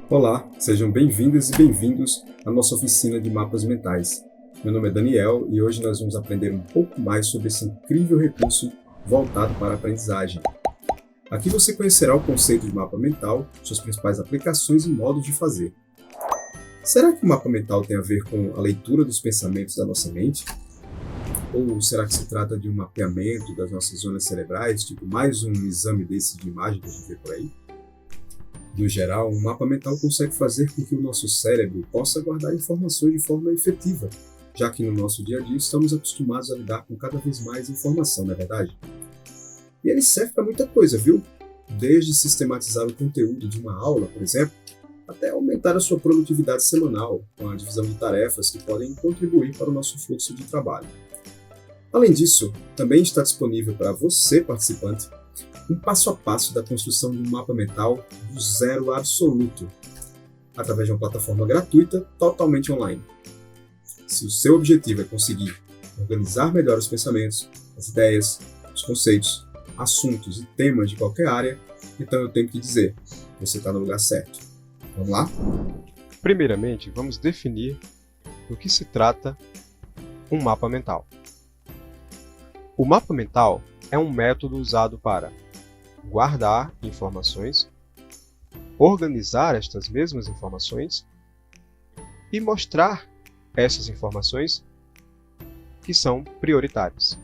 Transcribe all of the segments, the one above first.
Olá, sejam bem-vindas e bem-vindos à nossa oficina de mapas mentais. Meu nome é Daniel e hoje nós vamos aprender um pouco mais sobre esse incrível recurso voltado para a aprendizagem. Aqui você conhecerá o conceito de mapa mental, suas principais aplicações e modos de fazer. Será que o mapa mental tem a ver com a leitura dos pensamentos da nossa mente? Ou será que se trata de um mapeamento das nossas zonas cerebrais, tipo mais um exame desse de imagem que a gente vê por aí? No geral, um mapa mental consegue fazer com que o nosso cérebro possa guardar informações de forma efetiva, já que no nosso dia a dia estamos acostumados a lidar com cada vez mais informação, não é verdade? E ele serve para muita coisa, viu? Desde sistematizar o conteúdo de uma aula, por exemplo, até aumentar a sua produtividade semanal, com a divisão de tarefas que podem contribuir para o nosso fluxo de trabalho. Além disso, também está disponível para você, participante, um passo a passo da construção de um mapa mental do zero absoluto, através de uma plataforma gratuita totalmente online. Se o seu objetivo é conseguir organizar melhor os pensamentos, as ideias, os conceitos, assuntos e temas de qualquer área, então eu tenho que dizer, você está no lugar certo. Vamos lá? Primeiramente, vamos definir do que se trata um mapa mental. O mapa mental é um método usado para guardar informações, organizar estas mesmas informações e mostrar essas informações que são prioritárias,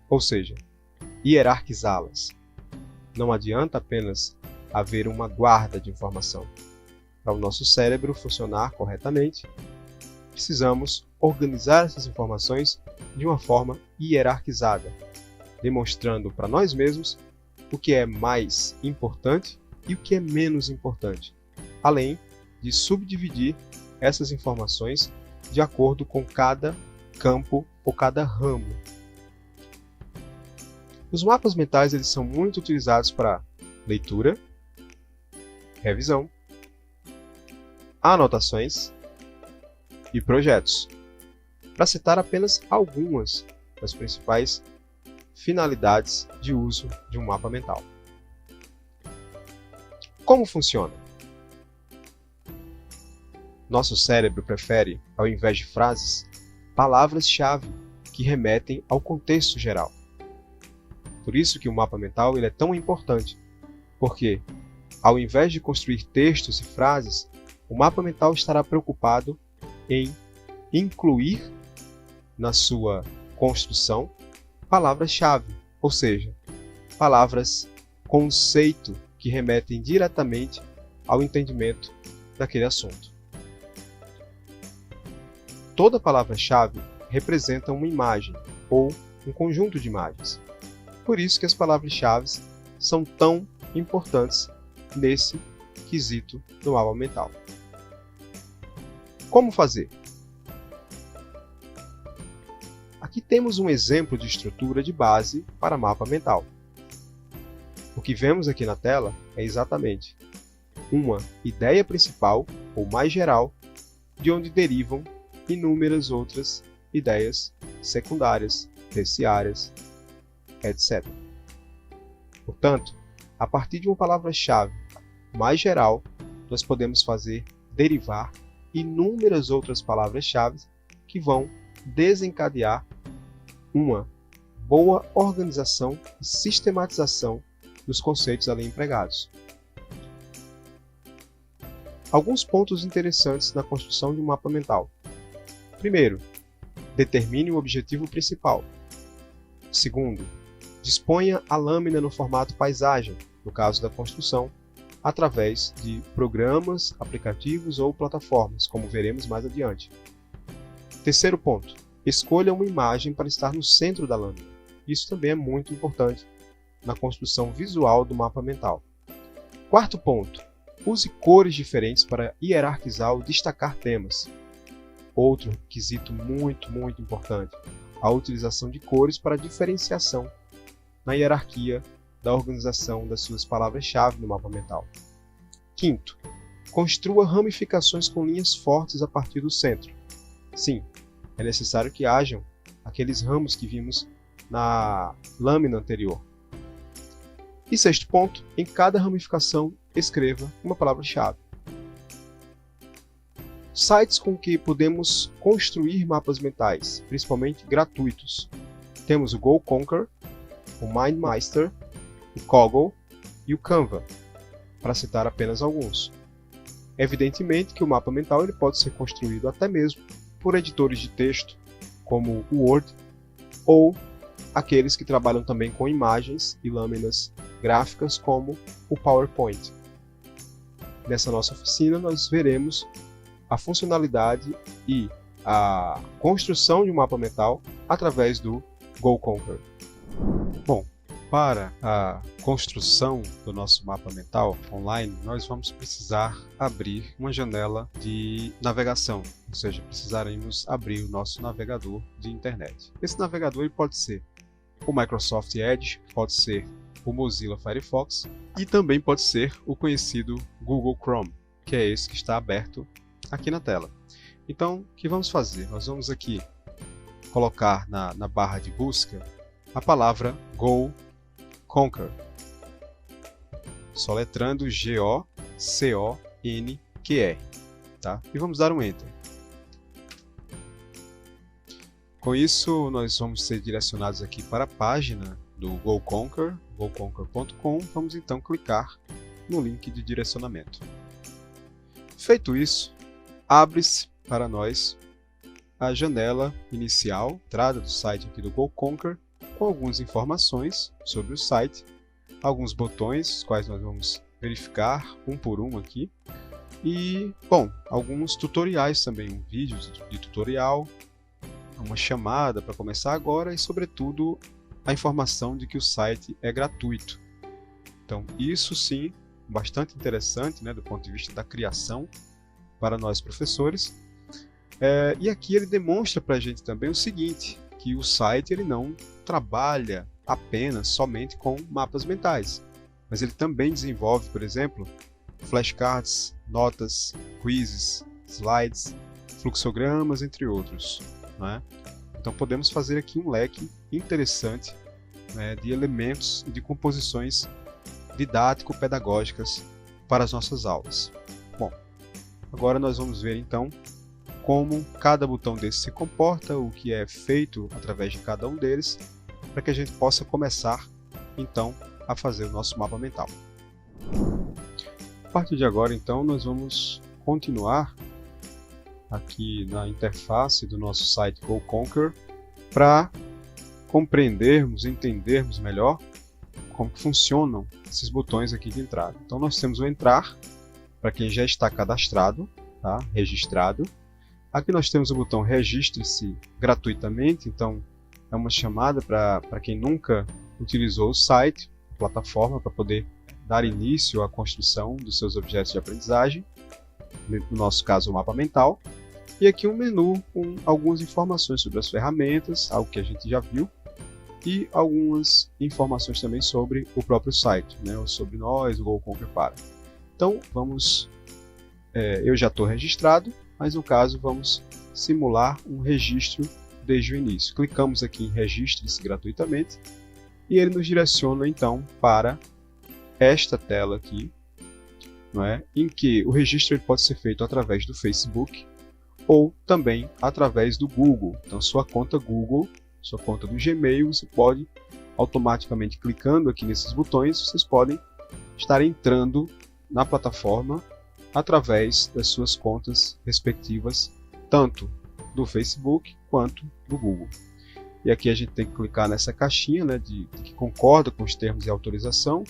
ou seja, hierarquizá-las. Não adianta apenas haver uma guarda de informação. Para o nosso cérebro funcionar corretamente, precisamos organizar essas informações de uma forma hierarquizada, demonstrando para nós mesmos o que é mais importante e o que é menos importante, além de subdividir essas informações de acordo com cada campo ou cada ramo. Os mapas mentais eles são muito utilizados para leitura, revisão, anotações e projetos, para citar apenas algumas das principais finalidades de uso de um mapa mental. Como funciona? Nosso cérebro prefere, ao invés de frases, palavras-chave que remetem ao contexto geral. Por isso que o mapa mental ele é tão importante, porque, ao invés de construir textos e frases, o mapa mental estará preocupado em incluir na sua construção palavras-chave, ou seja, palavras conceito que remetem diretamente ao entendimento daquele assunto. Toda palavra-chave representa uma imagem ou um conjunto de imagens. Por isso que as palavras-chave são tão importantes nesse quesito do mapa mental. Como fazer? Aqui temos um exemplo de estrutura de base para mapa mental. O que vemos aqui na tela é exatamente uma ideia principal, ou mais geral, de onde derivam inúmeras outras ideias secundárias, terciárias, etc. Portanto, a partir de uma palavra-chave mais geral, nós podemos fazer derivar inúmeras outras palavras-chave que vão desencadear uma boa organização e sistematização dos conceitos ali empregados. Alguns pontos interessantes na construção de um mapa mental. Primeiro, determine o objetivo principal. Segundo, disponha a lâmina no formato paisagem, no caso da construção, através de programas, aplicativos ou plataformas, como veremos mais adiante. Terceiro ponto, escolha uma imagem para estar no centro da lâmina. Isso também é muito importante na construção visual do mapa mental. Quarto ponto, use cores diferentes para hierarquizar ou destacar temas. Outro requisito muito importante, a utilização de cores para diferenciação na hierarquia da organização das suas palavras-chave no mapa mental. Quinto, construa ramificações com linhas fortes a partir do centro. Sim, é necessário que hajam aqueles ramos que vimos na lâmina anterior. E sexto ponto, em cada ramificação escreva uma palavra-chave. Sites com que podemos construir mapas mentais, principalmente gratuitos. Temos o GoConquer, o MindMeister, o Coggle e o Canva, para citar apenas alguns. Evidentemente que o mapa mental ele pode ser construído até mesmo por editores de texto, como o Word, ou aqueles que trabalham também com imagens e lâminas gráficas, como o PowerPoint. Nessa nossa oficina, nós veremos a funcionalidade e a construção de um mapa mental através do GoConquer. Bom, para a construção do nosso mapa mental online, nós vamos precisar abrir uma janela de navegação, ou seja, precisaremos abrir o nosso navegador de internet. Esse navegador ele pode ser o Microsoft Edge, pode ser o Mozilla Firefox e também pode ser o conhecido Google Chrome, que é esse que está aberto aqui na tela. Então, o que vamos fazer? Nós vamos aqui colocar na barra de busca a palavra GoConquer, soletrando G-O-C-O-N-Q-R, tá? E vamos dar um Enter. Com isso, nós vamos ser direcionados aqui para a página do GoConquer, goconquer.com. Vamos então clicar no link de direcionamento. Feito isso, abre-se para nós a janela inicial, entrada do site aqui do GoConquer, com algumas informações sobre o site, alguns botões, os quais nós vamos verificar um por um aqui, e, bom, alguns tutoriais também, um vídeo de tutorial, uma chamada para começar agora e, sobretudo, a informação de que o site é gratuito. Então, isso sim, bastante interessante, né, do ponto de vista da criação para nós professores. E aqui ele demonstra para a gente também o seguinte, que o site ele não trabalha apenas somente com mapas mentais, mas ele também desenvolve, por exemplo, flashcards, notas, quizzes, slides, fluxogramas, entre outros, né? Então podemos fazer aqui um leque interessante, né, de elementos e de composições didático-pedagógicas para as nossas aulas. Bom, agora nós vamos ver então como cada botão desse se comporta, o que é feito através de cada um deles, para que a gente possa começar então a fazer o nosso mapa mental. A partir de agora então nós vamos continuar aqui na interface do nosso site GoConquer para compreendermos, entendermos melhor como que funcionam esses botões aqui de entrada. Então nós temos o entrar para quem já está cadastrado, tá? Registrado. Aqui nós temos o botão registre-se gratuitamente, então é uma chamada para quem nunca utilizou o site, a plataforma, para poder dar início à construção dos seus objetos de aprendizagem, no nosso caso o mapa mental. E aqui um menu com algumas informações sobre as ferramentas, algo que a gente já viu, e algumas informações também sobre o próprio site, né, sobre nós, o GoConquer para. Então vamos, eu já estou registrado, mas no caso vamos simular um registro desde o início. Clicamos aqui em registre-se gratuitamente e ele nos direciona então para esta tela aqui, não é? Em que o registro ele pode ser feito através do Facebook ou também através do Google. Então sua conta Google, sua conta do Gmail, você pode automaticamente clicando aqui nesses botões, vocês podem estar entrando na plataforma através das suas contas respectivas, tanto do Facebook quanto do Google. E aqui a gente tem que clicar nessa caixinha, né, de que concorda com os termos de autorização,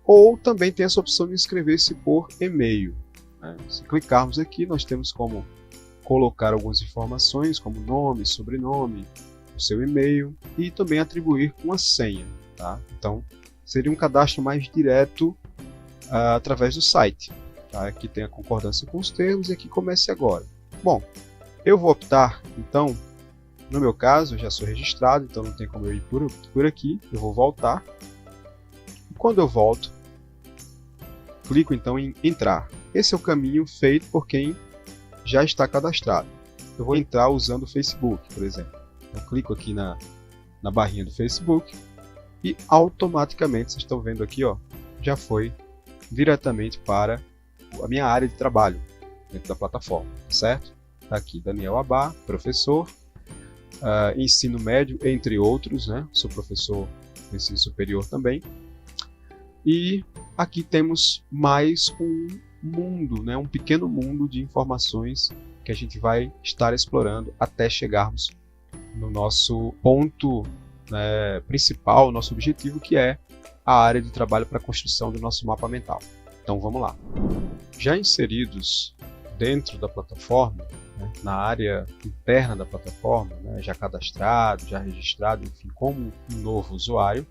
ou também tem essa opção de inscrever-se por e-mail, né? Se clicarmos aqui, nós temos como colocar algumas informações, como nome, sobrenome, o seu e-mail e também atribuir uma senha, tá? Então seria um cadastro mais direto através do site. Tá? Aqui tem a concordância com os termos e aqui comece agora. Bom, eu vou optar, então, no meu caso, eu já sou registrado, então não tem como eu ir por aqui, eu vou voltar. E quando eu volto, clico então em entrar. Esse é o caminho feito por quem já está cadastrado. eu vou entrar usando o Facebook, por exemplo. Eu clico aqui na barrinha do Facebook e automaticamente, vocês estão vendo aqui, ó, já foi diretamente para a minha área de trabalho dentro da plataforma, certo? Tá aqui, Daniel Abá, professor, ensino médio, entre outros, né? Sou professor de ensino superior também. E aqui temos mais um mundo, né? Um pequeno mundo de informações que a gente vai estar explorando até chegarmos no nosso ponto, né, principal, nosso objetivo, que é a área de trabalho para a construção do nosso mapa mental. Então vamos lá. Já inseridos dentro da plataforma, né, na área interna da plataforma, né, já cadastrado, já registrado, enfim, como um novo usuário,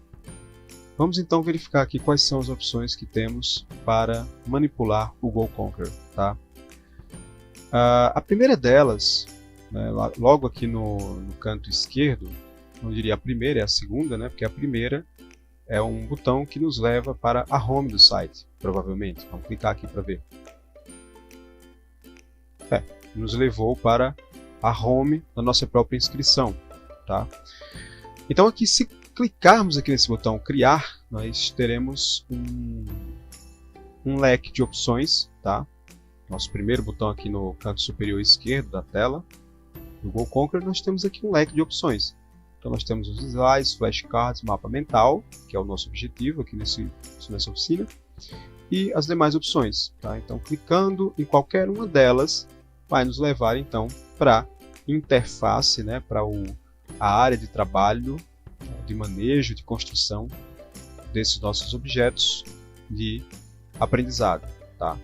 vamos então verificar aqui quais são as opções que temos para manipular o GoConquer. Tá? A primeira delas, né, logo aqui no canto esquerdo, não diria a primeira, é a segunda, né, porque a primeira é um botão que nos leva para a home do site, provavelmente. Vamos clicar aqui para ver. Nos levou para a home da nossa própria inscrição. Tá? Então aqui, se clicarmos aqui nesse botão criar, nós teremos um leque de opções. Tá? Nosso primeiro botão aqui no canto superior esquerdo da tela do GoConquer, nós temos aqui um leque de opções. Então nós temos os slides, flashcards, mapa mental, que é o nosso objetivo aqui nessa oficina, e as demais opções. Tá? Então clicando em qualquer uma delas, vai nos levar então para a interface, né, para a área de trabalho, de manejo, de construção desses nossos objetos de aprendizado. Tá?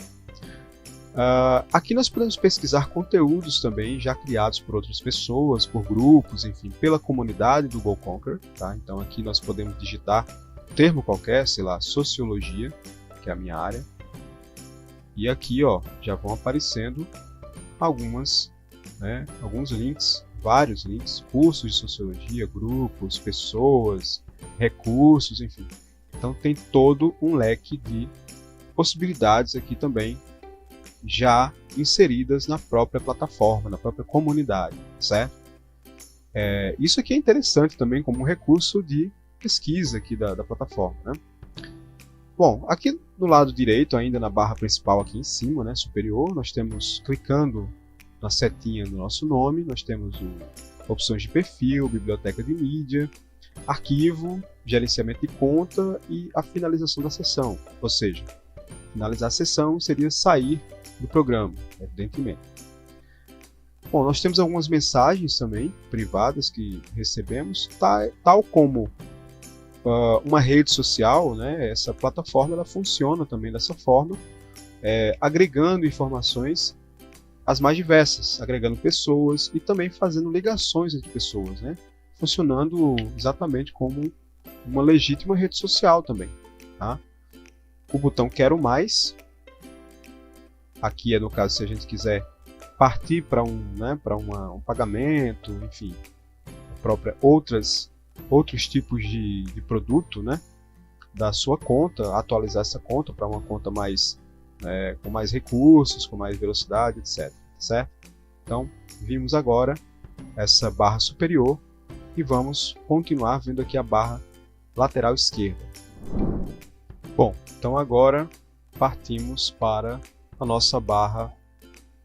Aqui nós podemos pesquisar conteúdos também já criados por outras pessoas, por grupos, enfim, pela comunidade do GoConquer. Tá? Então aqui nós podemos digitar um termo qualquer, sei lá, sociologia, que é a minha área. E aqui, ó, já vão aparecendo alguns links, vários links, cursos de sociologia, grupos, pessoas, recursos, enfim. Então tem todo um leque de possibilidades aqui também, já inseridas na própria plataforma, na própria comunidade, certo? Isso aqui é interessante também como um recurso de pesquisa aqui da plataforma, né? Bom, aqui do lado direito, ainda na barra principal aqui em cima, né, superior, nós temos, clicando na setinha do nosso nome, nós temos opções de perfil, biblioteca de mídia, arquivo, gerenciamento de conta e a finalização da sessão. Ou seja, finalizar a sessão seria sair do programa, evidentemente. Bom, nós temos algumas mensagens também privadas que recebemos, tal como uma rede social, né? Essa plataforma ela funciona também dessa forma, agregando informações as mais diversas, agregando pessoas e também fazendo ligações entre pessoas, né? Funcionando exatamente como uma legítima rede social também. Tá? O botão Quero Mais, aqui é no caso se a gente quiser partir para um pagamento, enfim, outros tipos de produto, né, da sua conta, atualizar essa conta para uma conta mais, com mais recursos, com mais velocidade, etc. Certo? Então, vimos agora essa barra superior e vamos continuar vendo aqui a barra lateral esquerda. Bom, então agora partimos para a nossa barra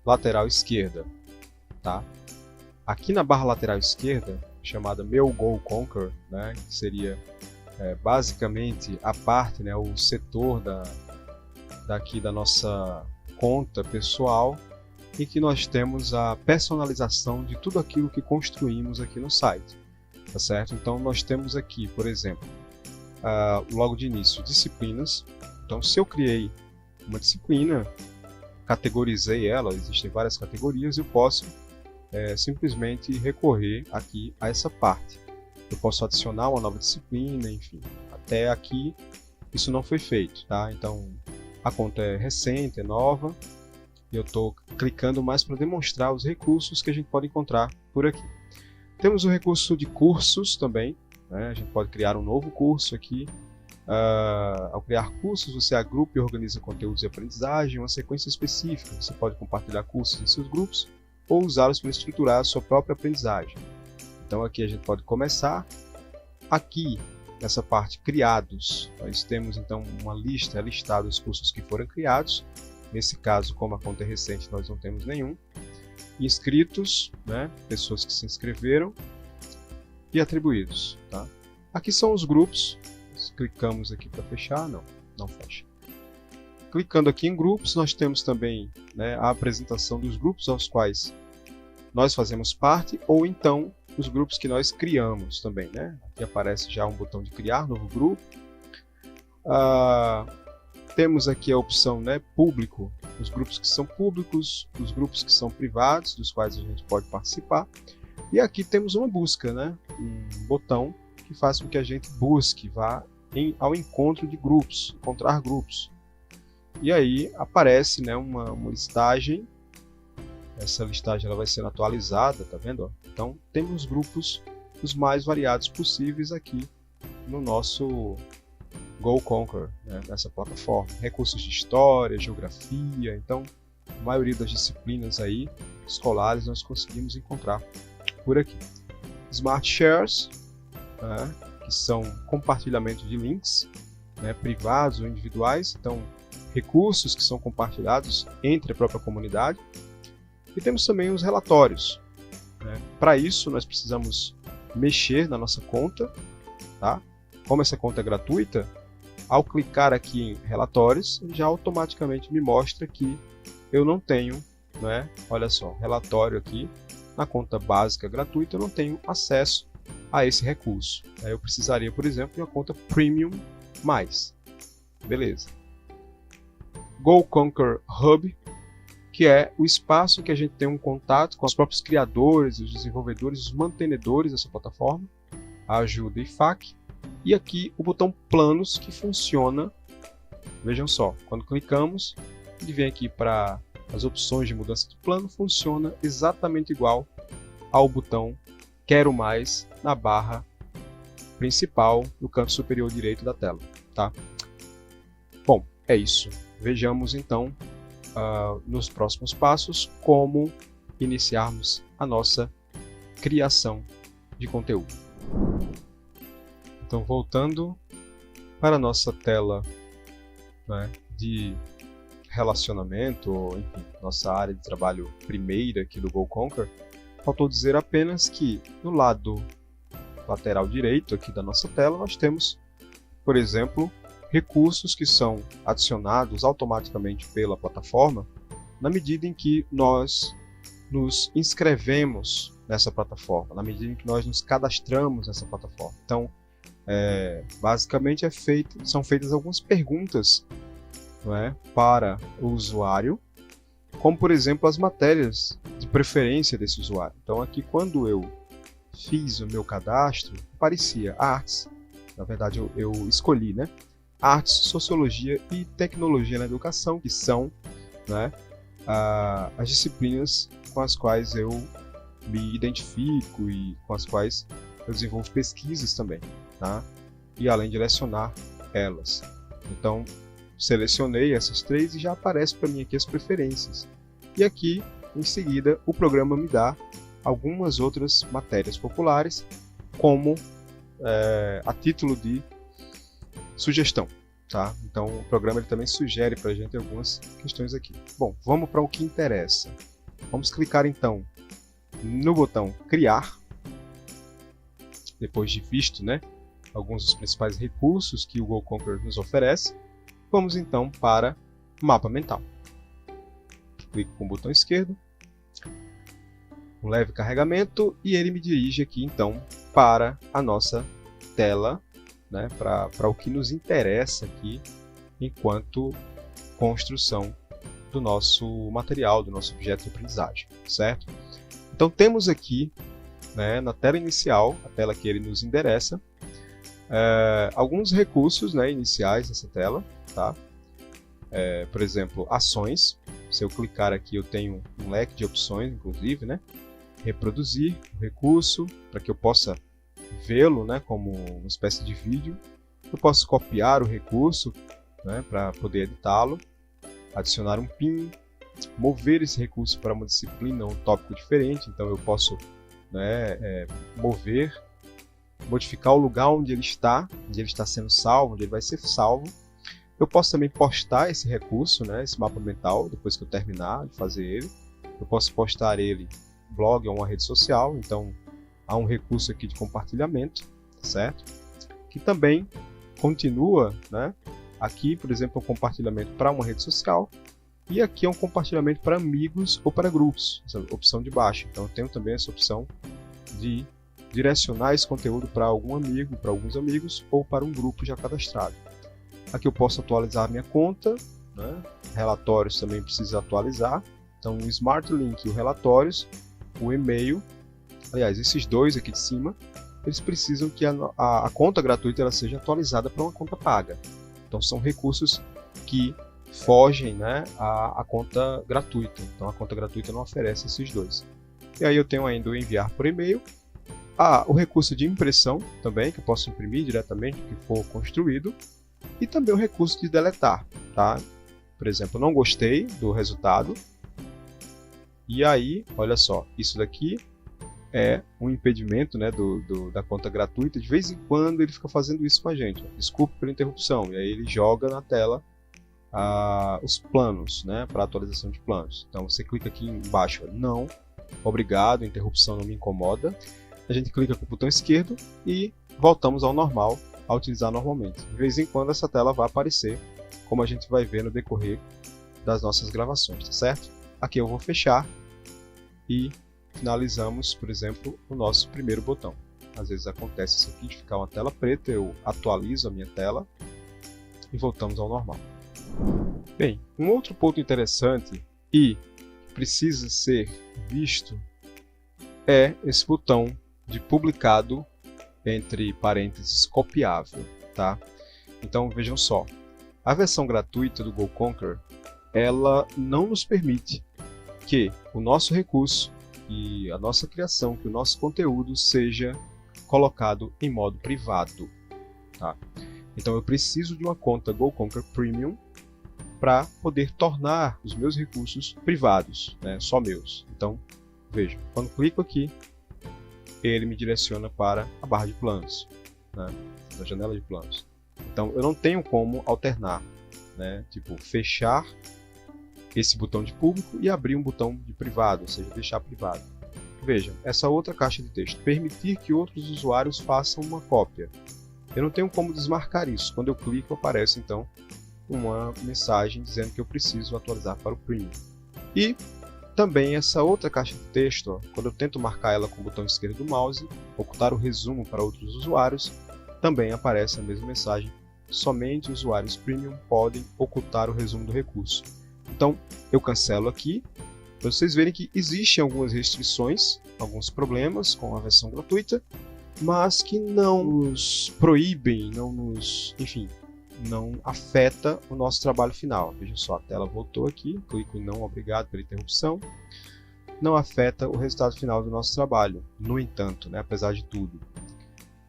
lateral esquerda. Tá? Aqui na barra lateral esquerda, chamada Meu GoConquer, né, que seria basicamente a parte, né, o setor daqui da nossa conta pessoal, em que nós temos a personalização de tudo aquilo que construímos aqui no site. Tá certo? Então nós temos aqui, por exemplo, logo de início, disciplinas. Então se eu criei uma disciplina, categorizei ela, existem várias categorias, eu posso simplesmente recorrer aqui a essa parte. Eu posso adicionar uma nova disciplina, enfim. Até aqui isso não foi feito, tá? Então a conta é recente, é nova, e eu estou clicando mais para demonstrar os recursos que a gente pode encontrar por aqui. Temos o recurso de cursos também, né? A gente pode criar um novo curso aqui. Ao criar cursos, você agrupa e organiza conteúdos de aprendizagem em uma sequência específica. Você pode compartilhar cursos em seus grupos ou usá-los para estruturar a sua própria aprendizagem. Então aqui a gente pode começar. Aqui, nessa parte criados, nós temos então uma lista, listada os cursos que foram criados. Nesse caso, como a conta é recente, nós não temos nenhum. Inscritos, né, pessoas que se inscreveram, e atribuídos. Tá? Aqui são os grupos. Clicamos aqui para fechar, não fecha. Clicando aqui em grupos, nós temos também, né, a apresentação dos grupos aos quais nós fazemos parte, ou então os grupos que nós criamos também. Né? Aqui aparece já um botão de criar novo grupo. Temos aqui a opção, né, público, os grupos que são públicos, os grupos que são privados, dos quais a gente pode participar. E aqui temos uma busca, né, um botão que faz com que a gente busque, vá ao encontro de grupos, encontrar grupos. E aí aparece, né, uma listagem. Essa listagem ela vai sendo atualizada, tá vendo? Então temos grupos os mais variados possíveis aqui no nosso Go Conquer, né, nessa plataforma. Recursos de história, geografia, então a maioria das disciplinas aí escolares nós conseguimos encontrar por aqui. Smart Shares, né, que são compartilhamento de links, né, privados ou individuais, então recursos que são compartilhados entre a própria comunidade. E temos também os relatórios. Né? Para isso nós precisamos mexer na nossa conta, tá? Como essa conta é gratuita, ao clicar aqui em relatórios, ele já automaticamente me mostra que eu não tenho, né? Olha só, relatório aqui, na conta básica gratuita eu não tenho acesso a esse recurso. Eu precisaria, por exemplo, de uma conta Premium+. Beleza. Go Conquer Hub, que é o espaço em que a gente tem um contato com os próprios criadores, os desenvolvedores, os mantenedores dessa plataforma, a Ajuda e FAQ. E aqui o botão Planos, que funciona, vejam só, quando clicamos, ele vem aqui para as opções de mudança de plano, funciona exatamente igual ao botão Quero Mais na barra principal no canto superior direito da tela. Tá? Bom, é isso. Vejamos então nos próximos passos como iniciarmos a nossa criação de conteúdo. Então, voltando para a nossa tela, né, de relacionamento, ou enfim, nossa área de trabalho primeira aqui do Go Conquer, faltou dizer apenas que no lado lateral direito aqui da nossa tela nós temos, por exemplo, recursos que são adicionados automaticamente pela plataforma na medida em que nós nos inscrevemos nessa plataforma, na medida em que nós nos cadastramos nessa plataforma. Então, basicamente são feitas algumas perguntas, não é, para o usuário, como por exemplo as matérias de preferência desse usuário. Então aqui quando eu fiz o meu cadastro, aparecia artes, na verdade eu escolhi, né, artes, sociologia e tecnologia na educação, que são, né, as disciplinas com as quais eu me identifico e com as quais eu desenvolvo pesquisas também, tá? E além de lecionar elas. Então, selecionei essas três e já aparece para mim aqui as preferências. E aqui, em seguida, o programa me dá algumas outras matérias populares, como a título de sugestão. Tá? Então, o programa ele também sugere para a gente algumas questões aqui. Bom, vamos para o que interessa. Vamos clicar então no botão Criar. Depois de visto, né, alguns dos principais recursos que o Go Conquer nos oferece, vamos então para Mapa Mental. Clico com o botão esquerdo, um leve carregamento, e ele me dirige aqui então para a nossa tela, né, para o que nos interessa aqui enquanto construção do nosso material, do nosso objeto de aprendizagem, certo? Então temos aqui, né, na tela inicial, a tela que ele nos endereça, alguns recursos, né, iniciais dessa tela, tá? Por exemplo, ações. Se eu clicar aqui eu tenho um leque de opções, inclusive, né? Reproduzir o recurso para que eu possa vê-lo, né, como uma espécie de vídeo. Eu posso copiar o recurso, né, para poder editá-lo, adicionar um pin, mover esse recurso para uma disciplina, um tópico diferente. Então eu posso, né, modificar o lugar onde ele está sendo salvo, onde ele vai ser salvo. Eu posso também postar esse recurso, né, esse mapa mental, depois que eu terminar de fazer ele. Eu posso postar ele no blog ou uma rede social. Então há um recurso aqui de compartilhamento, certo? Que também continua, né? Aqui, por exemplo, um compartilhamento para uma rede social. E aqui é um compartilhamento para amigos ou para grupos, essa opção de baixo. Então eu tenho também essa opção de direcionar esse conteúdo para algum amigo, para alguns amigos ou para um grupo já cadastrado. Aqui eu posso atualizar a minha conta, né? Relatórios também precisa atualizar. Então o Smart Link e o Relatórios, o e-mail, aliás, esses dois aqui de cima, eles precisam que a conta gratuita ela seja atualizada para uma conta paga. Então são recursos que fogem, né, a conta gratuita. Então a conta gratuita não oferece esses dois. E aí eu tenho ainda o enviar por e-mail. O recurso de impressão também, que eu posso imprimir diretamente o que for construído. E também o recurso de deletar. Tá? Por exemplo, não gostei do resultado. E aí, olha só, isso daqui é um impedimento, né, da conta gratuita. De vez em quando ele fica fazendo isso com a gente. Desculpe pela interrupção. E aí ele joga na tela os planos, né, para atualização de planos. Então você clica aqui embaixo, não, obrigado, interrupção não me incomoda. A gente clica com o botão esquerdo e voltamos ao normal, a utilizar normalmente. De vez em quando essa tela vai aparecer, como a gente vai ver no decorrer das nossas gravações, tá certo? Aqui eu vou fechar e finalizamos, por exemplo, o nosso primeiro botão. Às vezes acontece isso aqui de ficar uma tela preta, eu atualizo a minha tela e voltamos ao normal. Bem, um outro ponto interessante e precisa ser visto é esse botão de publicado, entre parênteses, copiável, tá? Então vejam só, a versão gratuita do GoConquer, ela não nos permite que o nosso recurso e a nossa criação, que o nosso conteúdo seja colocado em modo privado, tá? Então eu preciso de uma conta GoConquer Premium para poder tornar os meus recursos privados, né, só meus. Então, vejam, quando clico aqui, ele me direciona para a barra de planos, né, da janela de planos. Então, eu não tenho como alternar, né, tipo, fechar esse botão de público e abrir um botão de privado, ou seja, deixar privado. Vejam, essa outra caixa de texto, permitir que outros usuários façam uma cópia. Eu não tenho como desmarcar isso. Quando eu clico, aparece então uma mensagem dizendo que eu preciso atualizar para o Premium. E também essa outra caixa de texto, ó, quando eu tento marcar ela com o botão esquerdo do mouse, ocultar o resumo para outros usuários, também aparece a mesma mensagem. Somente usuários Premium podem ocultar o resumo do recurso. Então eu cancelo aqui, para vocês verem que existem algumas restrições, alguns problemas com a versão gratuita, mas que não nos proíbem, enfim, não afeta o nosso trabalho final. Veja só, a tela voltou aqui, clico em não, obrigado pela interrupção. Não afeta o resultado final do nosso trabalho, no entanto, né, apesar de tudo.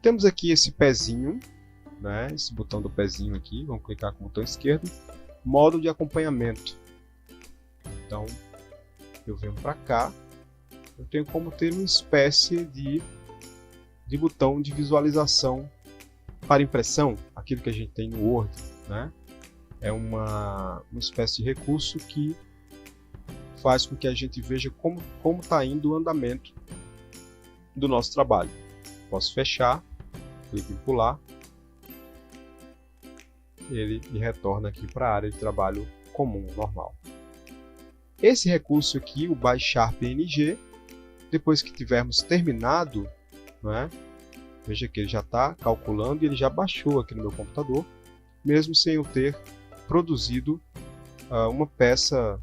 Temos aqui esse pezinho, né, esse botão do pezinho aqui, vamos clicar com o botão esquerdo, modo de acompanhamento. Então, eu venho para cá, eu tenho como ter uma espécie de botão de visualização para impressão, aquilo que a gente tem no Word, né? É uma espécie de recurso que faz com que a gente veja como está indo o andamento do nosso trabalho. Posso fechar, clico em pular, ele me retorna aqui para a área de trabalho comum, normal. Esse recurso aqui, o baixar PNG, depois que tivermos terminado, né? Veja que ele já está calculando e ele já baixou aqui no meu computador, mesmo sem eu ter produzido uma peça,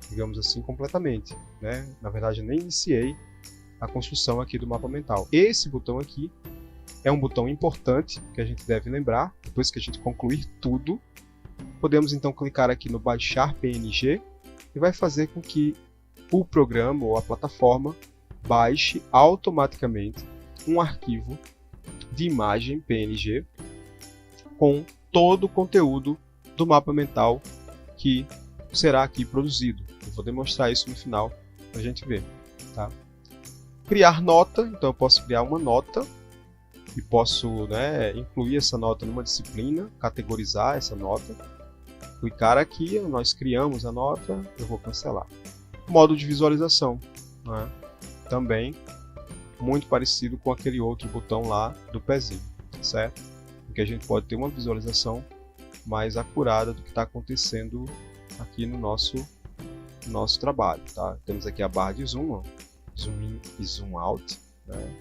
digamos assim, completamente, né? Na verdade, eu nem iniciei a construção aqui do mapa mental. Esse botão aqui é um botão importante que a gente deve lembrar. Depois que a gente concluir tudo, podemos então clicar aqui no baixar PNG e vai fazer com que o programa ou a plataforma baixe automaticamente um arquivo de imagem PNG com todo o conteúdo do mapa mental que será aqui produzido, o vou demonstrar isso no final para a gente ver. Tá? Criar nota, então eu posso criar uma nota e posso, né, incluir essa nota numa disciplina, categorizar essa nota. Clicar aqui, nós criamos a nota, eu vou cancelar. Modo de visualização, né? Também muito parecido com aquele outro botão lá do pezinho, certo? Porque a gente pode ter uma visualização mais acurada do que está acontecendo aqui no nosso trabalho, tá? Temos aqui a barra de zoom, ó, zoom in e zoom out, né?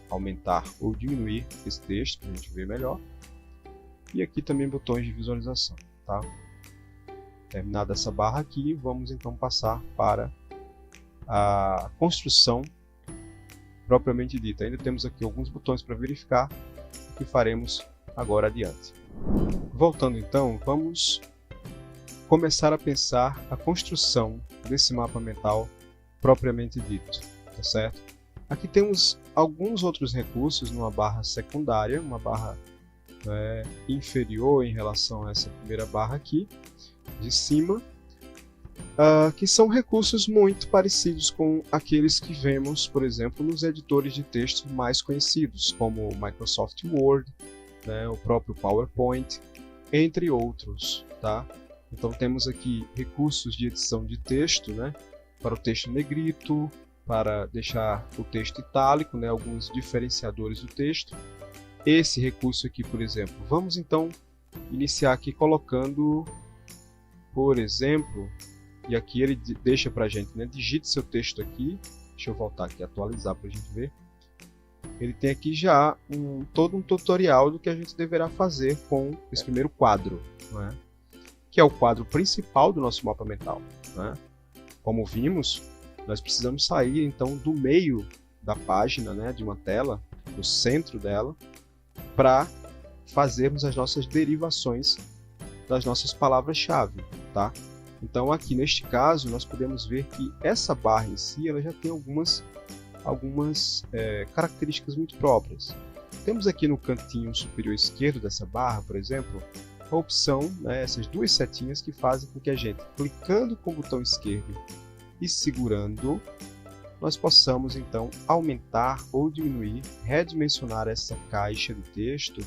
Aumentar ou diminuir esse texto para a gente ver melhor. E aqui também botões de visualização, tá? Terminada essa barra aqui, vamos então passar para a construção propriamente dita. Ainda temos aqui alguns botões para verificar o que faremos agora adiante. Voltando então, vamos começar a pensar a construção desse mapa mental propriamente dito, tá certo? Aqui temos alguns outros recursos numa barra secundária, uma barra inferior em relação a essa primeira barra aqui, de cima, que são recursos muito parecidos com aqueles que vemos, por exemplo, nos editores de texto mais conhecidos, como o Microsoft Word, né, o próprio PowerPoint, entre outros. Tá? Então temos aqui recursos de edição de texto, né, para o texto negrito, para deixar o texto itálico, né, alguns diferenciadores do texto. Esse recurso aqui, por exemplo, vamos então iniciar aqui colocando, por exemplo, e aqui ele deixa para a gente, né, digite seu texto aqui, deixa eu voltar aqui e atualizar para a gente ver. Ele tem aqui já todo um tutorial do que a gente deverá fazer com esse primeiro quadro, né, que é o quadro principal do nosso mapa mental. Né? Como vimos, nós precisamos sair então do meio da página, né, de uma tela, do centro dela, para fazermos as nossas derivações das nossas palavras-chave. Tá? Então aqui neste caso nós podemos ver que essa barra em si ela já tem algumas características muito próprias. Temos aqui no cantinho superior esquerdo dessa barra, por exemplo, a opção, né, essas duas setinhas que fazem com que a gente, clicando com o botão esquerdo e segurando, nós possamos então aumentar ou diminuir, redimensionar essa caixa de texto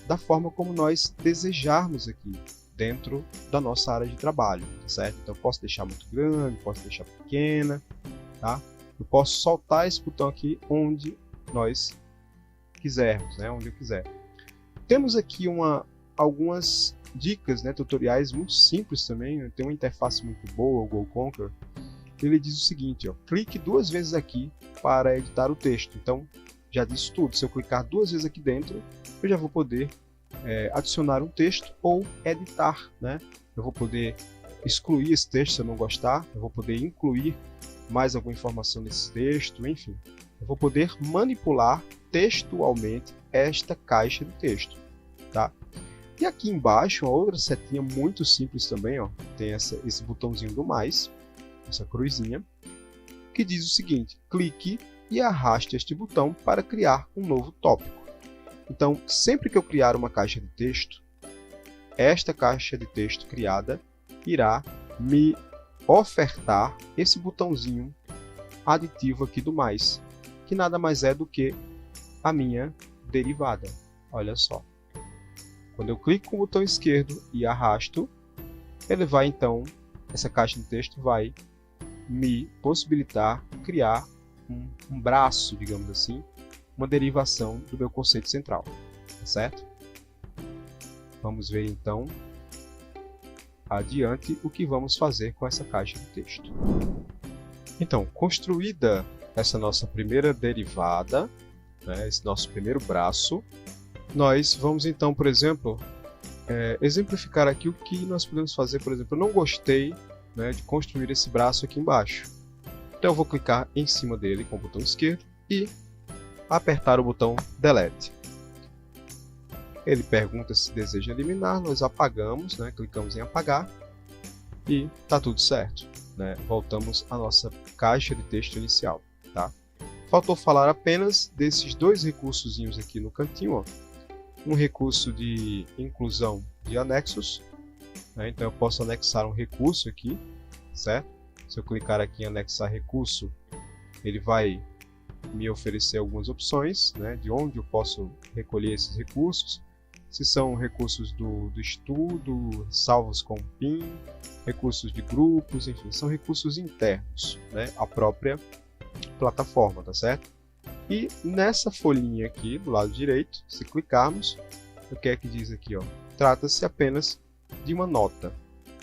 da forma como nós desejarmos aqui dentro da nossa área de trabalho, tá certo? Então eu posso deixar muito grande, posso deixar pequena, tá? Eu posso soltar esse botão aqui onde nós quisermos, né? Onde eu quiser. Temos aqui algumas dicas, né, tutoriais muito simples também. Tem uma interface muito boa, o Go Conquer. Ele diz o seguinte, ó, clique 2 vezes aqui para editar o texto. Então já disse tudo. Se eu clicar 2 vezes aqui dentro, eu já vou poder adicionar um texto ou editar, né? Eu vou poder excluir esse texto se eu não gostar, eu vou poder incluir mais alguma informação nesse texto, enfim. Eu vou poder manipular textualmente esta caixa de texto. Tá? E aqui embaixo, uma outra setinha muito simples também, ó, tem esse botãozinho do mais, essa cruzinha, que diz o seguinte, clique e arraste este botão para criar um novo tópico. Então, sempre que eu criar uma caixa de texto, esta caixa de texto criada irá me ofertar esse botãozinho aditivo aqui do mais, que nada mais é do que a minha derivada. Olha só. Quando eu clico com o botão esquerdo e arrasto, ele vai então, essa caixa de texto vai me possibilitar criar um braço, digamos assim, uma derivação do meu conceito central, tá certo? Vamos ver então adiante o que vamos fazer com essa caixa de texto. Então, construída essa nossa primeira derivada, né, esse nosso primeiro braço, nós vamos então, por exemplo, exemplificar aqui o que nós podemos fazer. Por exemplo, eu não gostei, né, de construir esse braço aqui embaixo. Então eu vou clicar em cima dele com o botão esquerdo e apertar o botão Delete. Ele pergunta se deseja eliminar, nós apagamos, né, clicamos em apagar e está tudo certo. Né? Voltamos à nossa caixa de texto inicial. Tá? Faltou falar apenas desses 2 recursos aqui no cantinho. Ó. Um recurso de inclusão de anexos, né? Então eu posso anexar um recurso aqui, certo? Se eu clicar aqui em anexar recurso, ele vai me oferecer algumas opções, né, de onde eu posso recolher esses recursos. Se são recursos do estudo, salvos com PIN, recursos de grupos, enfim, são recursos internos, né, à própria plataforma, tá certo? E nessa folhinha aqui do lado direito, se clicarmos, o que é que diz aqui, ó? Trata-se apenas de uma nota,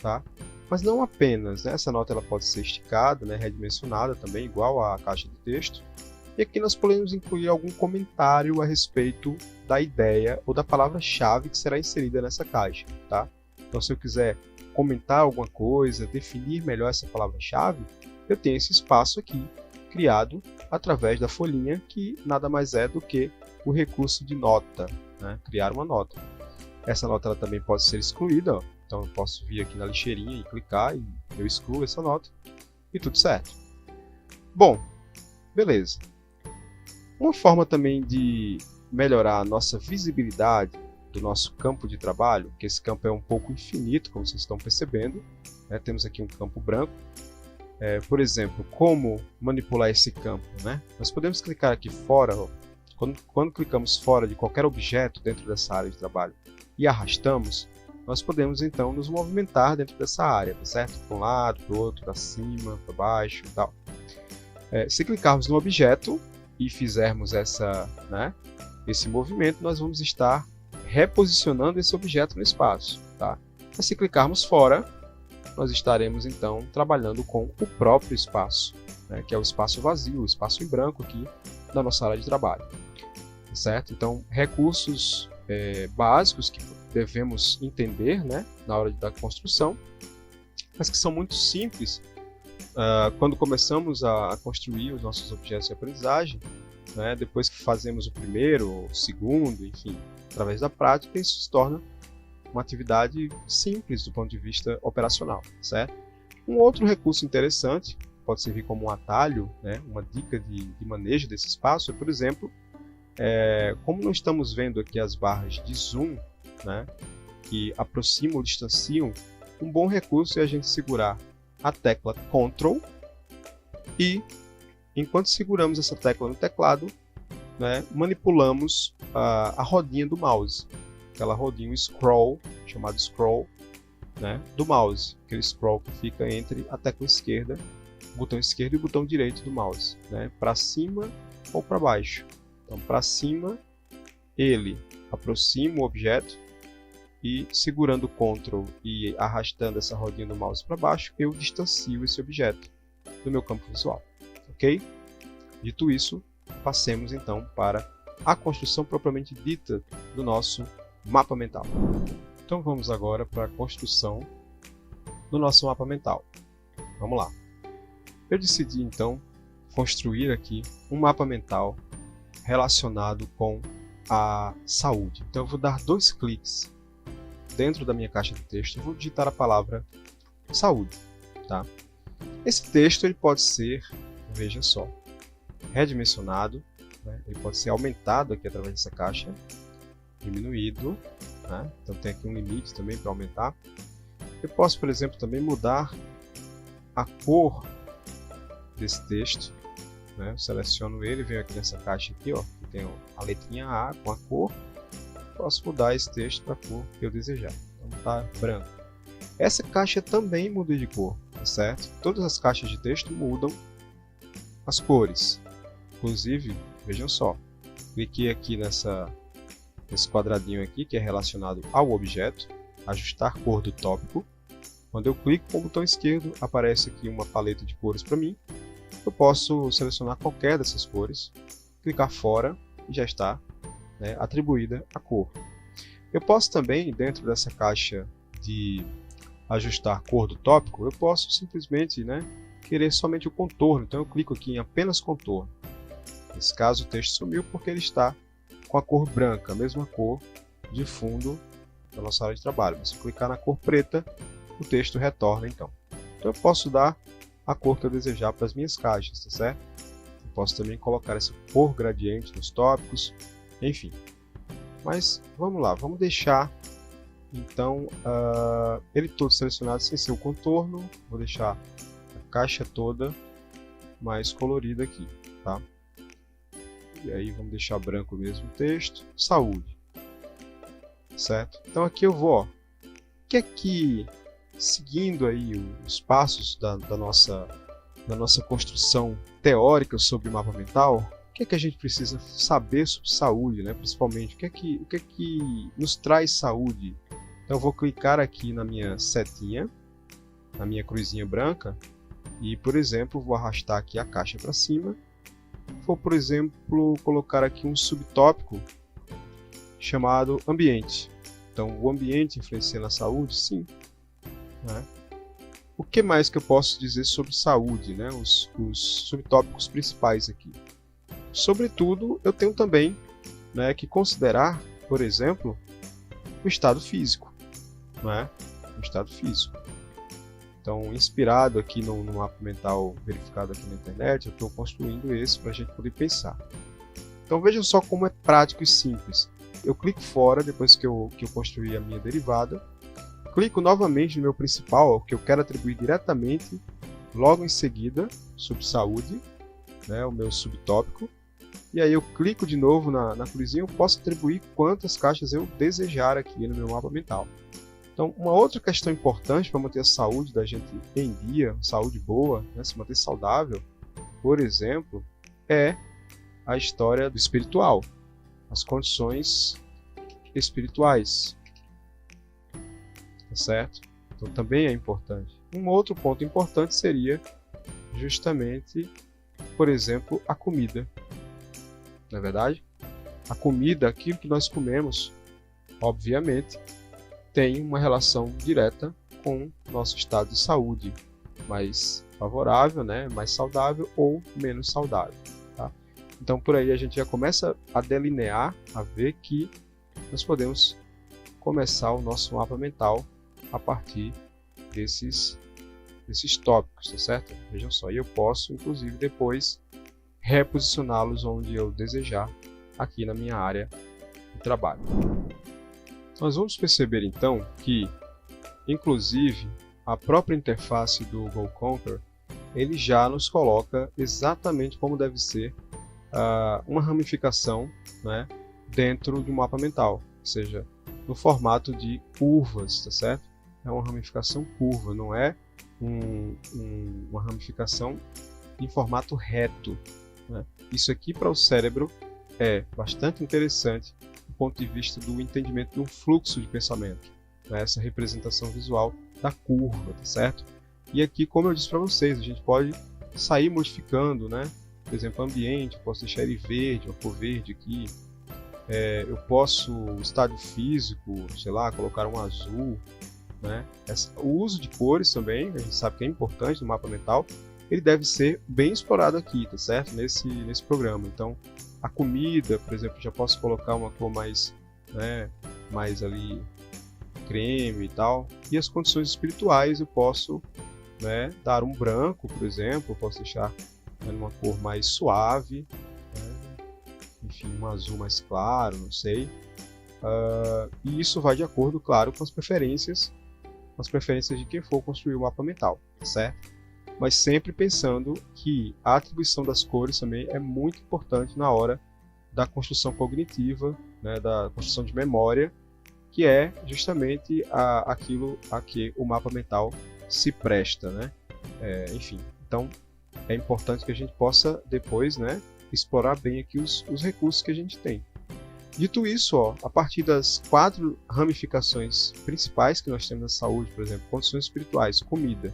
tá? Mas não apenas, né? Essa nota ela pode ser esticada, né, redimensionada também, igual à caixa de texto. E aqui nós podemos incluir algum comentário a respeito da ideia ou da palavra-chave que será inserida nessa caixa, tá? Então, se eu quiser comentar alguma coisa, definir melhor essa palavra-chave, eu tenho esse espaço aqui, criado através da folhinha, que nada mais é do que o recurso de nota, né? Criar uma nota. Essa nota ela também pode ser excluída, ó. Então eu posso vir aqui na lixeirinha e clicar e eu excluo essa nota e tudo certo. Bom, beleza. Uma forma também de melhorar a nossa visibilidade do nosso campo de trabalho, que esse campo é um pouco infinito, como vocês estão percebendo, né? Temos aqui um campo branco. Por exemplo, como manipular esse campo, né? Nós podemos clicar aqui fora, ó. Quando clicamos fora de qualquer objeto dentro dessa área de trabalho e arrastamos, nós podemos então nos movimentar dentro dessa área, tá certo? Para um lado, para o outro, para cima, para baixo e tal. Se clicarmos no objeto e fizermos esse movimento, nós vamos estar reposicionando esse objeto no espaço, tá? Mas se clicarmos fora, nós estaremos então trabalhando com o próprio espaço, né, que é o espaço vazio, o espaço em branco aqui da nossa área de trabalho, certo? Então, recursos básicos que devemos entender, né, na hora da construção, mas que são muito simples quando começamos a construir os nossos objetos de aprendizagem, né, depois que fazemos o primeiro, o segundo, enfim, através da prática, isso se torna uma atividade simples do ponto de vista operacional, certo? Um outro recurso interessante, pode servir como um atalho, né, uma dica de manejo desse espaço, é, por exemplo, como não estamos vendo aqui as barras de zoom, né, que aproximam ou distanciam, um bom recurso é a gente segurar a tecla Ctrl e, enquanto seguramos essa tecla no teclado, né, manipulamos a rodinha do mouse, aquela rodinha, o scroll, chamado scroll, né, do mouse, aquele scroll que fica entre a tecla esquerda, o botão esquerdo e o botão direito do mouse, né, para cima ou para baixo. Então, para cima, ele aproxima o objeto e, segurando o Ctrl e arrastando essa rodinha do mouse para baixo, eu distancio esse objeto do meu campo visual, ok? Dito isso, passemos então para a construção propriamente dita do nosso mapa mental. Então vamos agora para a construção do nosso mapa mental. Vamos lá. Eu decidi então construir aqui um mapa mental relacionado com a saúde. Então eu vou dar 2 cliques dentro da minha caixa de texto e vou digitar a palavra saúde, tá? Esse texto ele pode ser, veja só, redimensionado, né? Ele pode ser aumentado aqui através dessa caixa, diminuído, né? Então tem aqui um limite também para aumentar. Eu posso, por exemplo, também mudar a cor desse texto, né? Eu seleciono ele, venho aqui nessa caixa aqui, ó, que tem a letrinha A com a cor. Posso mudar esse texto para a cor que eu desejar. Então está branco. Essa caixa também muda de cor, tá certo? Todas as caixas de texto mudam as cores. Inclusive, vejam só, cliquei aqui nesse quadradinho aqui que é relacionado ao objeto, ajustar cor do tópico. Quando eu clico com o botão esquerdo, aparece aqui uma paleta de cores para mim. Eu posso selecionar qualquer dessas cores, clicar fora e já está, né, atribuída a cor. Eu posso também, dentro dessa caixa de ajustar cor do tópico, eu posso simplesmente, né, querer somente o contorno. Então eu clico aqui em apenas contorno. Nesse caso o texto sumiu porque ele está com a cor branca, a mesma cor de fundo da nossa área de trabalho. Mas se eu clicar na cor preta, o texto retorna então. Então eu posso dar a cor que eu desejar para as minhas caixas, tá certo? Eu posso também colocar essa cor gradiente nos tópicos, enfim. Mas vamos lá, vamos deixar então ele todo selecionado sem ser o contorno. Vou deixar caixa toda mais colorida aqui, tá? E aí vamos deixar branco mesmo o texto, saúde, certo? Então aqui eu vou, ó, que aqui, seguindo aí os passos da nossa construção teórica sobre o mapa mental, o que é que a gente precisa saber sobre saúde, né? Principalmente, o que é que nos traz saúde? Então eu vou clicar aqui na minha setinha, na minha cruzinha branca, e, por exemplo, vou arrastar aqui a caixa para cima. Vou, por exemplo, colocar aqui um subtópico chamado ambiente. Então, o ambiente influencia na saúde? Sim. Né? O que mais que eu posso dizer sobre saúde, né? Os subtópicos principais aqui. Sobretudo, eu tenho também, né, que considerar, por exemplo, o estado físico. Né? O estado físico. Então, inspirado aqui no mapa mental verificado aqui na internet, eu estou construindo esse para a gente poder pensar. Então, vejam só como é prático e simples. Eu clico fora, depois que eu construí a minha derivada, clico novamente no meu principal, o que eu quero atribuir diretamente, logo em seguida, sobre saúde, né, o meu subtópico, e aí eu clico de novo na cruzinha, eu posso atribuir quantas caixas eu desejar aqui no meu mapa mental. Então, uma outra questão importante para manter a saúde da gente em dia, saúde boa, né, se manter saudável, por exemplo, é a história do espiritual, as condições espirituais, tá certo? Então, também é importante. Um outro ponto importante seria justamente, por exemplo, a comida. Não é verdade? A comida, aquilo que nós comemos, obviamente, tem uma relação direta com nosso estado de saúde, mais favorável, né? Mais saudável ou menos saudável. Tá? Então, por aí a gente já começa a delinear, a ver que nós podemos começar o nosso mapa mental a partir desses tópicos, tá certo? Vejam só, e eu posso, inclusive, depois reposicioná-los onde eu desejar aqui na minha área de trabalho. Nós vamos perceber então que, inclusive, a própria interface do Go Conquer, ele já nos coloca exatamente como deve ser uma ramificação, né, dentro de um mapa mental, ou seja, no formato de curvas, tá certo? É uma ramificação curva, não é uma ramificação em formato reto. Né? Isso aqui para o cérebro é bastante interessante do ponto de vista do entendimento de um fluxo de pensamento, né? Essa representação visual da curva, tá certo? E aqui, como eu disse para vocês, a gente pode sair modificando, né? Por exemplo, ambiente, eu posso deixar ele verde, uma cor verde aqui. Eu posso, o estado físico, sei lá, colocar um azul, né? O uso de cores também, a gente sabe que é importante no mapa mental, ele deve ser bem explorado aqui, tá certo? Nesse programa. Então, a comida, por exemplo, já posso colocar uma cor mais, né, mais ali creme e tal. E as condições espirituais eu posso, né, dar um branco, por exemplo, eu posso deixar, né, numa cor mais suave, né, enfim, um azul mais claro, não sei. E isso vai de acordo, claro, com as preferências de quem for construir o mapa mental, certo? Mas sempre pensando que a atribuição das cores também é muito importante na hora da construção cognitiva, né, da construção de memória, que é justamente aquilo a que o mapa mental se presta, né? Enfim, então é importante que a gente possa depois, né, explorar bem aqui os recursos que a gente tem. Dito isso, ó, a partir das 4 ramificações principais que nós temos na saúde, por exemplo, condições espirituais, comida,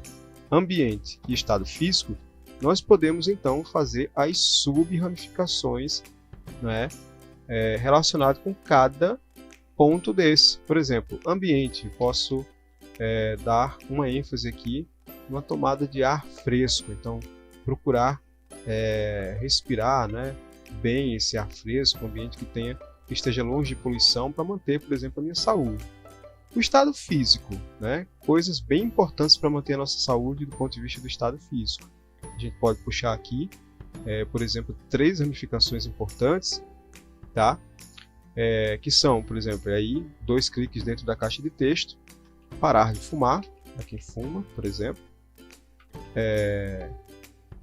ambiente e estado físico, nós podemos então fazer as sub-ramificações, né, relacionadas com cada ponto desse. Por exemplo, ambiente, posso dar uma ênfase aqui numa tomada de ar fresco, então procurar respirar, né, bem esse ar fresco, um ambiente que esteja longe de poluição para manter, por exemplo, a minha saúde. O estado físico, né? Coisas bem importantes para manter a nossa saúde do ponto de vista do estado físico. A gente pode puxar aqui, por exemplo, 3 ramificações importantes, tá? Que são, por exemplo, aí 2 cliques dentro da caixa de texto, parar de fumar, para quem fuma, por exemplo,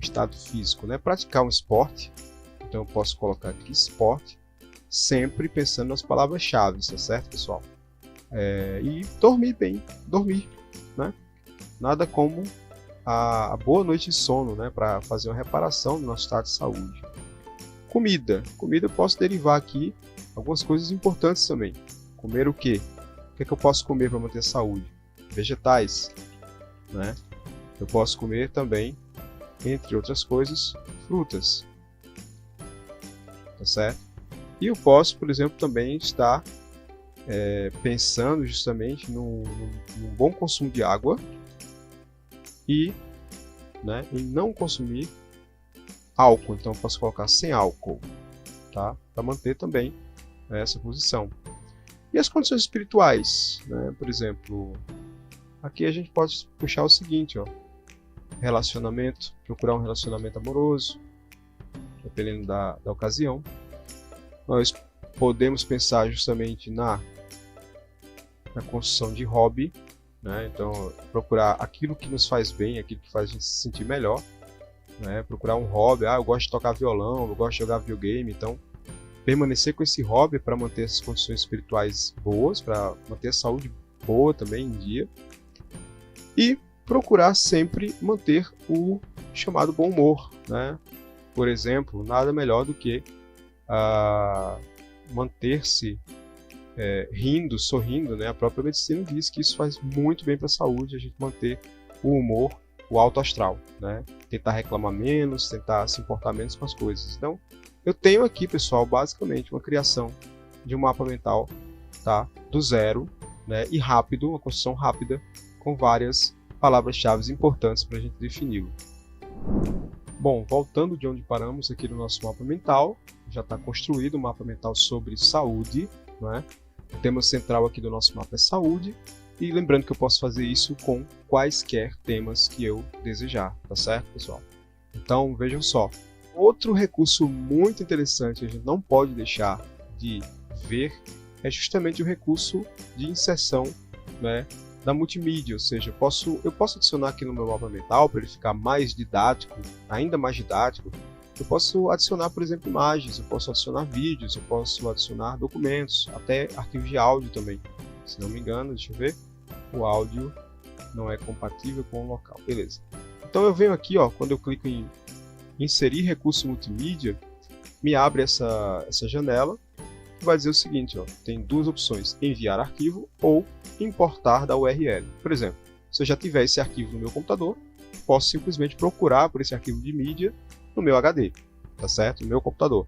estado físico, né? Praticar um esporte, então eu posso colocar aqui esporte, sempre pensando nas palavras-chave, tá certo, pessoal? E dormir bem, dormir, né? Nada como a boa noite de sono, né? Para fazer uma reparação do nosso estado de saúde. Comida eu posso derivar aqui algumas coisas importantes também. Comer o quê? O que é que eu posso comer para manter a saúde? Vegetais, né? Eu posso comer também, entre outras coisas, frutas, tá certo? E eu posso, por exemplo, também estar pensando justamente num bom consumo de água e, né, em não consumir álcool. Então eu posso colocar sem álcool, tá? Para manter também essa posição. E as condições espirituais, né? Por exemplo, aqui a gente pode puxar o seguinte, ó, relacionamento, procurar um relacionamento amoroso, dependendo da ocasião. Nós podemos pensar justamente na construção de hobby, né? Então procurar aquilo que nos faz bem, aquilo que faz a gente se sentir melhor, né? Procurar um hobby, eu gosto de tocar violão, eu gosto de jogar videogame, então permanecer com esse hobby para manter as condições espirituais boas, para manter a saúde boa também em dia, e procurar sempre manter o chamado bom humor, né? Por exemplo, nada melhor do que manter-se rindo, sorrindo, né? A própria medicina diz que isso faz muito bem para a saúde, a gente manter o humor, o alto astral, né? Tentar reclamar menos, tentar se importar menos com as coisas. Então, eu tenho aqui, pessoal, basicamente uma criação de um mapa mental, tá? Do zero, né? E rápido, uma construção rápida, com várias palavras-chave importantes para a gente defini-lo. Bom, voltando de onde paramos aqui no nosso mapa mental, já está construído um mapa mental sobre saúde, né? O tema central aqui do nosso mapa é saúde, e lembrando que eu posso fazer isso com quaisquer temas que eu desejar, tá certo, pessoal? Então, vejam só. Outro recurso muito interessante que a gente não pode deixar de ver é justamente o recurso de inserção, né, da multimídia, ou seja, eu posso adicionar aqui no meu mapa mental, para ele ficar mais didático, ainda mais didático, eu posso adicionar, por exemplo, imagens, eu posso adicionar vídeos, eu posso adicionar documentos, até arquivos de áudio também. Se não me engano, deixa eu ver, o áudio não é compatível com o local, beleza. Então eu venho aqui, ó, quando eu clico em inserir recurso multimídia, me abre essa janela, que vai dizer o seguinte, ó, tem duas opções, enviar arquivo ou importar da URL. Por exemplo, se eu já tiver esse arquivo no meu computador, posso simplesmente procurar por esse arquivo de mídia no meu HD, tá certo? No meu computador.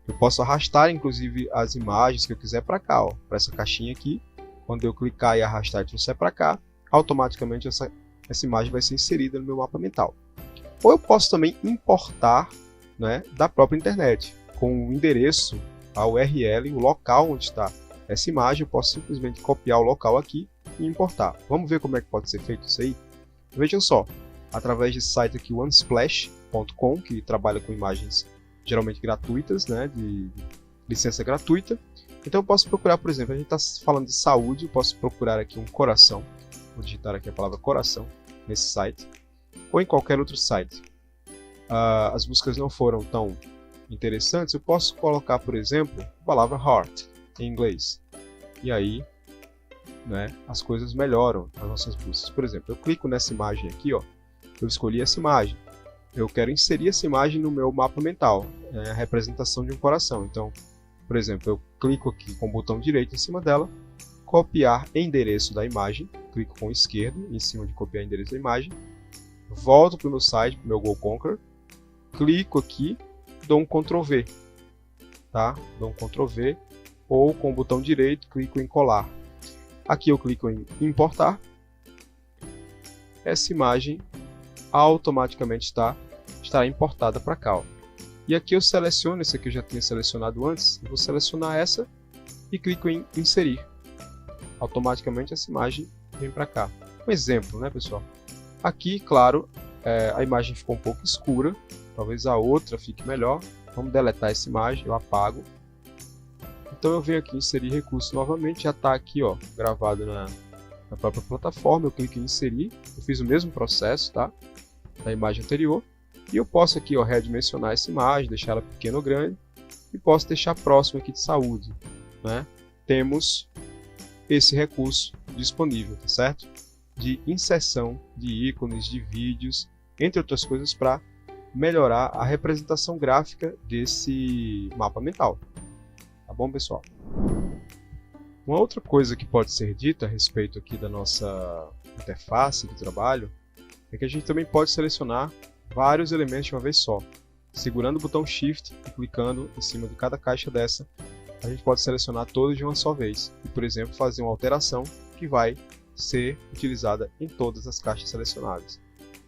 Eu posso arrastar, inclusive, as imagens que eu quiser para cá, ó, para essa caixinha aqui. Quando eu clicar e arrastar e trouxer para cá, automaticamente essa imagem vai ser inserida no meu mapa mental. Ou eu posso também importar, né, da própria internet, com o endereço, a URL, o local onde está essa imagem. Eu posso simplesmente copiar o local aqui e importar. Vamos ver como é que pode ser feito isso aí? Vejam só, através desse site aqui, o Unsplash.com, que trabalha com imagens geralmente gratuitas, né, de licença gratuita. Então eu posso procurar, por exemplo, a gente está falando de saúde, eu posso procurar aqui um coração, vou digitar aqui a palavra coração nesse site, ou em qualquer outro site. As buscas não foram tão interessantes, eu posso colocar, por exemplo, a palavra heart em inglês. E aí, né, as coisas melhoram as nossas buscas. Por exemplo, eu clico nessa imagem aqui, ó, eu escolhi essa imagem. Eu quero inserir essa imagem no meu mapa mental, a representação de um coração. Então, por exemplo, eu clico aqui com o botão direito em cima dela, copiar endereço da imagem, clico com o esquerdo em cima de copiar endereço da imagem, volto para o meu site, para o meu GoConquer, clico aqui, dou um Ctrl V, tá? Dou um Ctrl V, ou com o botão direito, clico em colar. Aqui eu clico em importar, essa imagem automaticamente estará importada para cá, ó. E aqui eu seleciono, esse aqui eu já tinha selecionado antes, eu vou selecionar essa e clico em inserir. Automaticamente essa imagem vem para cá. Um exemplo, né, pessoal? Aqui, claro, a imagem ficou um pouco escura, talvez a outra fique melhor. Vamos deletar essa imagem, eu apago. Então eu venho aqui em inserir recurso novamente, já está aqui, ó, gravado na própria plataforma, eu clico em inserir, eu fiz o mesmo processo, tá? da imagem anterior, e eu posso aqui redimensionar essa imagem, deixar ela pequena ou grande, e posso deixar próximo aqui de saúde, né? Temos esse recurso disponível, tá certo? De inserção de ícones, de vídeos, entre outras coisas, para melhorar a representação gráfica desse mapa mental. Tá bom, pessoal? Uma outra coisa que pode ser dita a respeito aqui da nossa interface de trabalho é que a gente também pode selecionar vários elementos de uma vez só. Segurando o botão Shift e clicando em cima de cada caixa dessa, a gente pode selecionar todos de uma só vez e, por exemplo, fazer uma alteração que vai ser utilizada em todas as caixas selecionadas.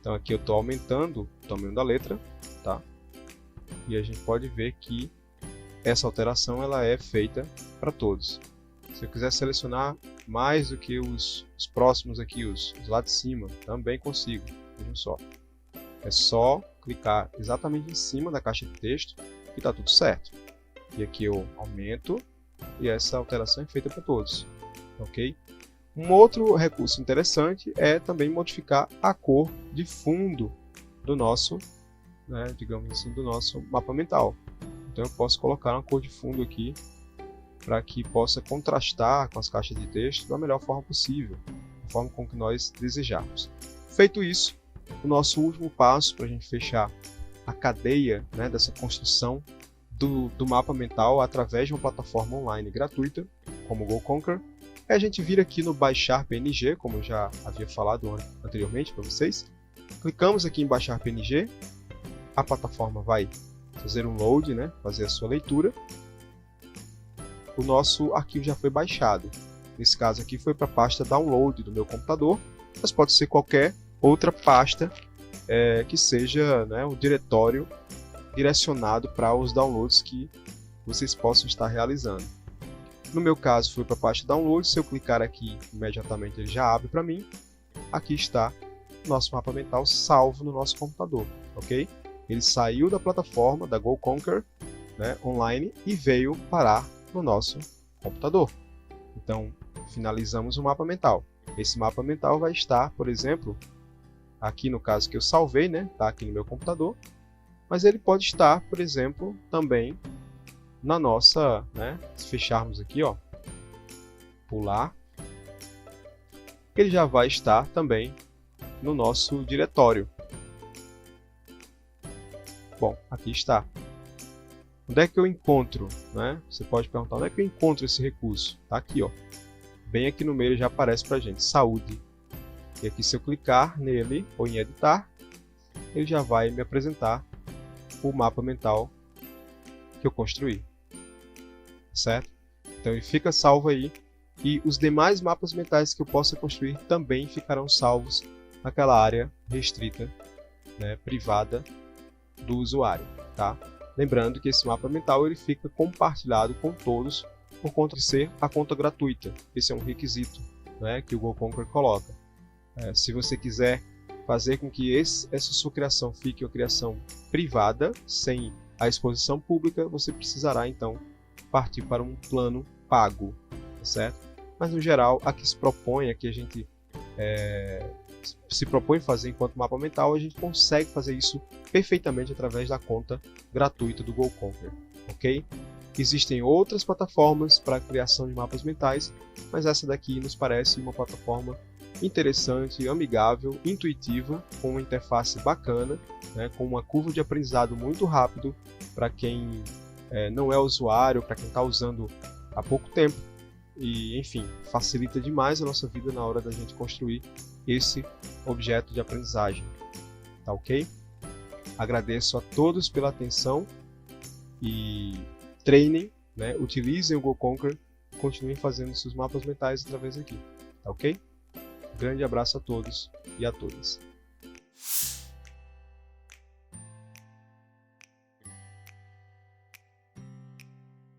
Então aqui eu estou aumentando o tamanho da letra, tá? E a gente pode ver que essa alteração ela é feita para todos. Se eu quiser selecionar mais do que os próximos aqui, os lá de cima, também consigo. Vejam só. É só clicar exatamente em cima da caixa de texto e está tudo certo. E aqui eu aumento e essa alteração é feita para todos. Ok? Um outro recurso interessante é também modificar a cor de fundo do nosso, né, digamos assim, do nosso mapa mental. Então eu posso colocar uma cor de fundo aqui para que possa contrastar com as caixas de texto da melhor forma possível, da forma com que nós desejarmos. Feito isso, o nosso último passo para a gente fechar a cadeia, né, dessa construção do mapa mental através de uma plataforma online gratuita, como o GoConquer, é a gente vir aqui no Baixar PNG, como eu já havia falado anteriormente para vocês. Clicamos aqui em Baixar PNG, a plataforma vai fazer um load, né, fazer a sua leitura. O nosso arquivo já foi baixado. Nesse caso aqui foi para a pasta Download do meu computador, mas pode ser qualquer outra pasta que seja, né, o diretório direcionado para os downloads que vocês possam estar realizando. No meu caso foi para a pasta Download, se eu clicar aqui imediatamente ele já abre para mim. Aqui está o nosso mapa mental salvo no nosso computador, ok? Ele saiu da plataforma da GoConquer, né, online e veio parar no nosso computador. Então, finalizamos o mapa mental. Esse mapa mental vai estar, por exemplo, aqui no caso que eu salvei, né, tá aqui no meu computador, mas ele pode estar, por exemplo, também na nossa, né, se fecharmos aqui, ó, pular, ele já vai estar também no nosso diretório. Bom, aqui está. Onde é que eu encontro, né? Você pode perguntar, onde é que eu encontro esse recurso? Tá aqui, ó. Bem aqui no meio ele já aparece pra gente, saúde. E aqui se eu clicar nele ou em editar, ele já vai me apresentar o mapa mental que eu construí. Certo? Então ele fica salvo aí e os demais mapas mentais que eu possa construir também ficarão salvos naquela área restrita, né, privada do usuário, tá? Lembrando que esse mapa mental ele fica compartilhado com todos por conta de ser a conta gratuita. Esse é um requisito, né, que o GoConquer coloca. Se você quiser fazer com que essa sua criação fique uma criação privada, sem a exposição pública, você precisará então partir para um plano pago, tá certo? Mas no geral, a que se propõe, a que a gente se propõe fazer enquanto mapa mental, a gente consegue fazer isso perfeitamente através da conta gratuita do GoConquer, ok? Existem outras plataformas para a criação de mapas mentais, mas essa daqui nos parece uma plataforma interessante, amigável, intuitiva, com uma interface bacana, né, com uma curva de aprendizado muito rápido para quem não é usuário, para quem está usando há pouco tempo. E, enfim, facilita demais a nossa vida na hora da gente construir esse objeto de aprendizagem. Tá ok? Agradeço a todos pela atenção e treinem, né? Utilizem o GoConquer, continuem fazendo seus mapas mentais através daqui. Tá ok? Um grande abraço a todos e a todas.